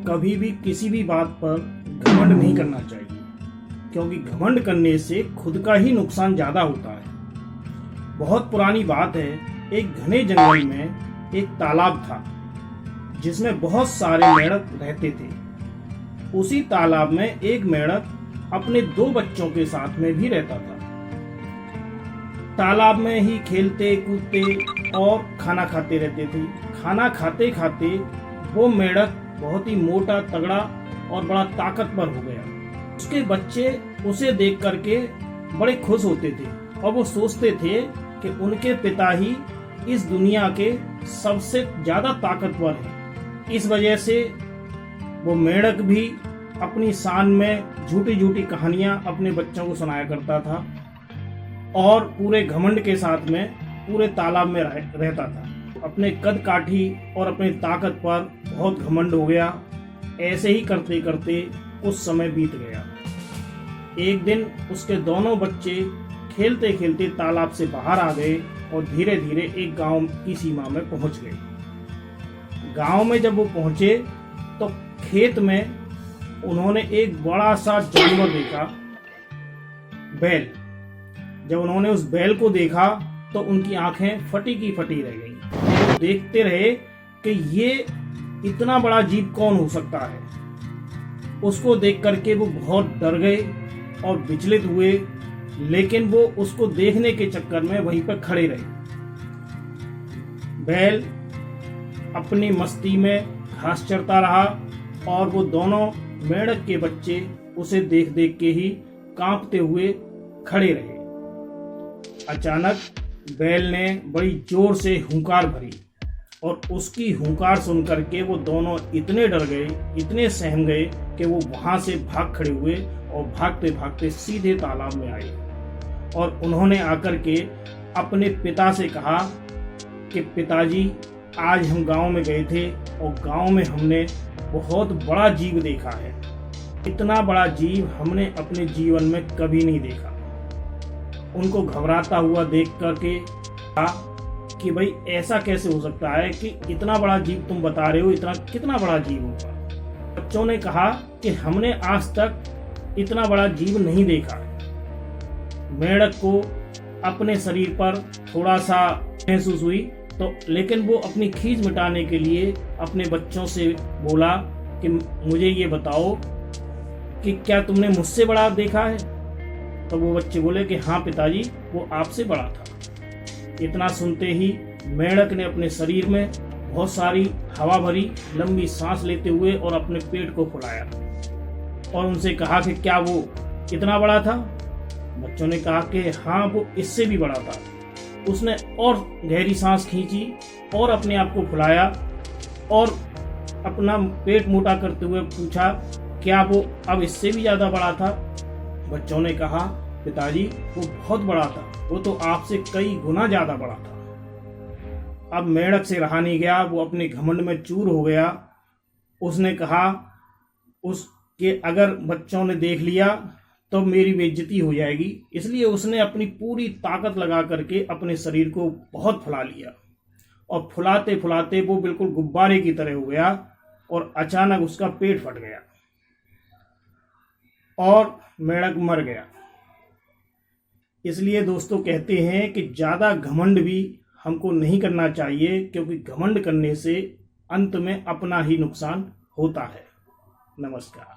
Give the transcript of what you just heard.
कभी भी किसी भी बात पर घमंड नहीं करना चाहिए, क्योंकि घमंड करने से खुद का ही नुकसान ज्यादा होता है। बहुत पुरानी बात है, एक घने जंगल में एक तालाब था जिसमें बहुत सारे मेंढक रहते थे। उसी तालाब में एक मेंढक अपने 2 बच्चों के साथ में भी रहता था। तालाब में ही खेलते कूदते और खाना खाते रहते थे। खाना खाते खाते वो मेंढक बहुत ही मोटा तगड़ा और बड़ा ताकतवर हो गया। उसके बच्चे उसे देख करके बड़े खुश होते थे और वो सोचते थे कि उनके पिता ही इस दुनिया के सबसे ज्यादा ताकतवर हैं। इस वजह से वो मेंढक भी अपनी शान में झूठी झूठी कहानियां अपने बच्चों को सुनाया करता था और पूरे घमंड के साथ में पूरे तालाब में रहता था। अपने कद काठी और अपनी ताकत पर बहुत घमंड हो गया। ऐसे ही करते करते कुछ समय बीत गया। एक दिन उसके दोनों बच्चे खेलते खेलते तालाब से बाहर आ गए और धीरे धीरे एक गांव की सीमा में पहुंच गए। गांव में जब वो पहुंचे तो खेत में उन्होंने एक बड़ा सा जानवर देखा, बैल। जब उन्होंने उस बैल को देखा तो उनकी आंखें फटी की फटी रह गईं। वो देखते रहे कि ये इतना बड़ा जीव कौन हो सकता है। उसको देख करके वो बहुत डर गए और विचलित हुए, लेकिन वो उसको देखने के चक्कर में वहीं पर खड़े रहे। बैल अपनी मस्ती में घास चरता रहा और वो दोनों मेंढक के बच्चे उसे देख देख के ही कांपते हुए खड़े रहे। अचानक बैल ने बड़ी जोर से हुंकार भरी और उसकी हुंकार सुनकर के वो दोनों इतने डर गए, इतने सहम गए कि वो वहां से भाग खड़े हुए और भागते भागते सीधे तालाब में आए और उन्होंने आकर के अपने पिता से कहा कि पिताजी, आज हम गांव में गए थे और गांव में हमने बहुत बड़ा जीव देखा है। इतना बड़ा जीव हमने अपने जीवन में कभी नहीं देखा। उनको घबराता हुआ देख करके कहा कि भाई ऐसा कैसे हो सकता है कि इतना बड़ा जीव तुम बता रहे हो, इतना कितना बड़ा जीव होगा। बच्चों ने कहा कि हमने आज तक इतना बड़ा जीव नहीं देखा। मेंढक को अपने शरीर पर थोड़ा सा महसूस हुई तो, लेकिन वो अपनी खींच मिटाने के लिए अपने बच्चों से बोला कि मुझे ये बताओ कि क्या तुमने मुझसे बड़ा देखा है। तो वो बच्चे बोले कि हाँ पिताजी, वो आपसे बड़ा था। इतना सुनते ही मेंढक ने अपने शरीर में बहुत सारी हवा भरी, लंबी सांस लेते हुए और अपने पेट को फुलाया और उनसे कहा कि क्या वो इतना बड़ा था। बच्चों ने कहा कि हाँ, वो इससे भी बड़ा था। उसने और गहरी सांस खींची और अपने आप को फुलाया और अपना पेट मोटा करते हुए पूछा, क्या वो अब इससे भी ज्यादा बड़ा था। बच्चों ने कहा, पिताजी वो बहुत बड़ा था, वो तो आपसे कई गुना ज्यादा बड़ा था। अब मेंढक से रहा नहीं गया, वो अपने घमंड में चूर हो गया। उसने कहा उसके अगर बच्चों ने देख लिया तो मेरी बेइज्जती हो जाएगी, इसलिए उसने अपनी पूरी ताकत लगा करके अपने शरीर को बहुत फुला लिया और फुलाते फुलाते वो बिल्कुल गुब्बारे की तरह हो गया और अचानक उसका पेट फट गया और मेंढक मर गया। इसलिए दोस्तों कहते हैं कि ज्यादा घमंड भी हमको नहीं करना चाहिए, क्योंकि घमंड करने से अंत में अपना ही नुकसान होता है। नमस्कार।